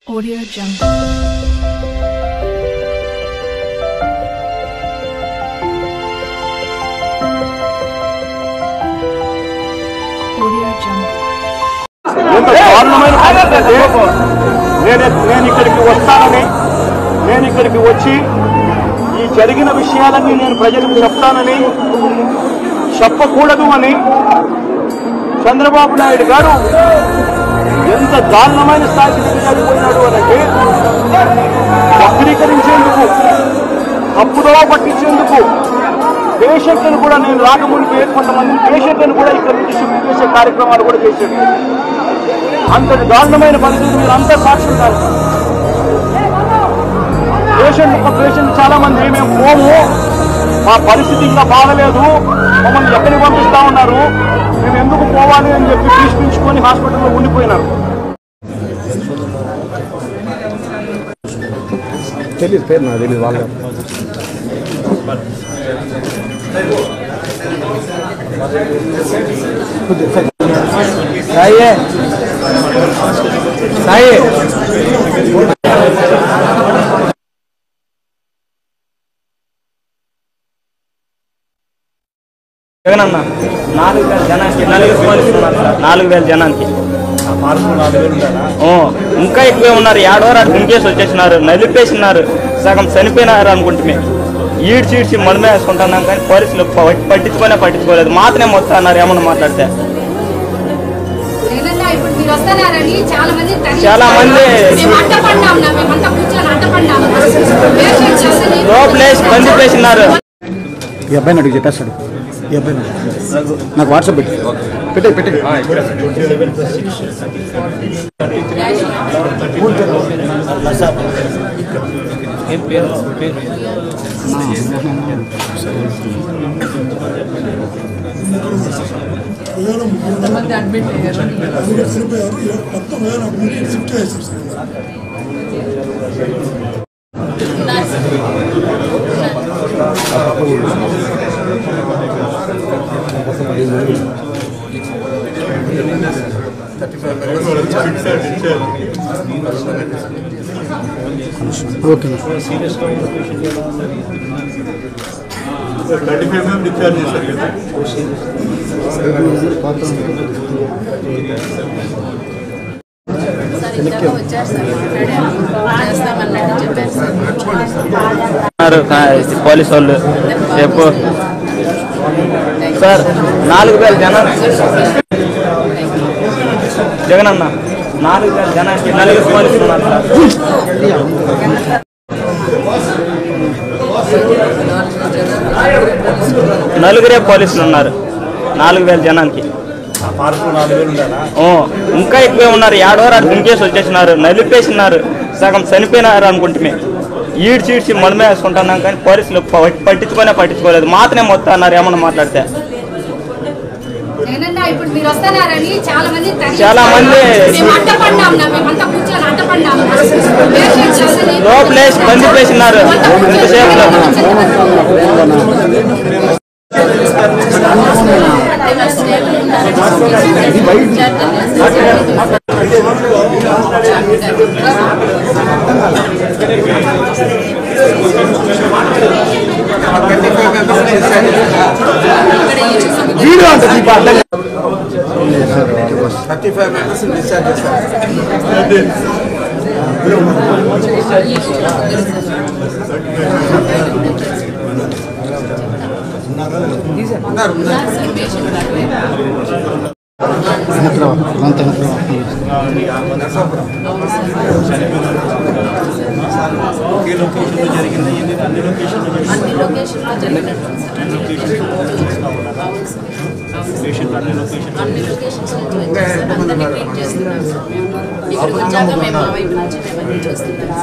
Audio Jungle. నేను ఇక్కడికి వచ్చి ఈ జరిగిన విషయాలన్నీ నేను ప్రజలకు చెప్తానని చెప్పకూడదు అని చంద్రబాబు నాయుడు గారు ఎంత దారుణమైన స్థాయికి దిగజారిపోయినాడు అంటే వక్రీకరించేందుకు తప్పుదోవ పట్టించేందుకు పేషెంట్లను కూడా నేను రాకముందు కొంతమంది పేషెంట్లను కూడా ఇక్కడ నుంచి షిఫ్ట్ చేసే కార్యక్రమాలు కూడా చేశాడు. అంతటి దారుణమైన పరిస్థితి మీరు అంతా సాక్షి ఉన్నారు. పేషెంట్ చాలా మంది మేము పోము, మా పరిస్థితి ఇంకా బాగలేదు, మమ్మల్ని ఎక్కడికి పంపిస్తా ఉన్నారు, మేము ఎందుకు పోవాలి అని చెప్పి తీసుకుంచుకొని హాస్పిటల్లో ఉండిపోయినారు. తెలియదు పేరు నాకు తెలియదు వాళ్ళ సాయి సాయి జగనన్న 4,000 జనానికి 4,000 జనానికి ఇంకా ఎక్కువే ఉన్నారు. 7 వారు గుంకేసి వచ్చేసినారు, నలిపేసినారు, సగం చనిపోయినారు అనుకుంటే ఈడ్చి మనమే వేసుకుంటున్నాం. కానీ పోలీసులు పట్టించుకోలేదు. మాత్రమే మొత్తం అన్నారు ఏమన్నా మాట్లాడితే. చాలా మంది లోపలేసి బందిపేసినారు. ఈ అబ్బాయిని అడిగి చెప్పేస్తాడు. ఈ అబ్బాయి నాకు వాట్సాప్ పెట్టే అడ్మిట్ అయ్యారు. ఓకే 35 డిశ్చార్జ్ చేశారు కదా. పోలీసు వాళ్ళు రేపు సార్ 4,000 జనాలు జగనన్న 4,000 జనానికి 4 పోలీసులు ఉన్నారు సార్. నలుగురే పోలీసులు ఉన్నారు 4,000 జనానికి. ఇంకా ఎక్కువే ఉన్నారు. 7 వారు గుంకేసి వచ్చేసినారు, నలిపేసినారు, సగం చనిపోయినారు అనుకుంటే ఈడ్చి మనమే వేసుకుంటున్నాం. కానీ పోలీసులు పట్టించుకోలేదు. మాత్రమే మొత్తం అన్నారు ఏమన్నా మాట్లాడితే. చాలా మంది లోపలేసి బందిపేసినారు. ఇంతసేపులో వీడియో అంటే 35 మెంబర్స్ డిశ్చార్జ్ చేశారు. ఒకే లొకేషన్లో జరిగింది. అన్ని లొకేషన్లో పేషెంట్ అన్ని లొకేషన్స్ ఇక్కడికి వచ్చాక మేము ఆ వైపు నుంచి మేము చూస్తున్నాం.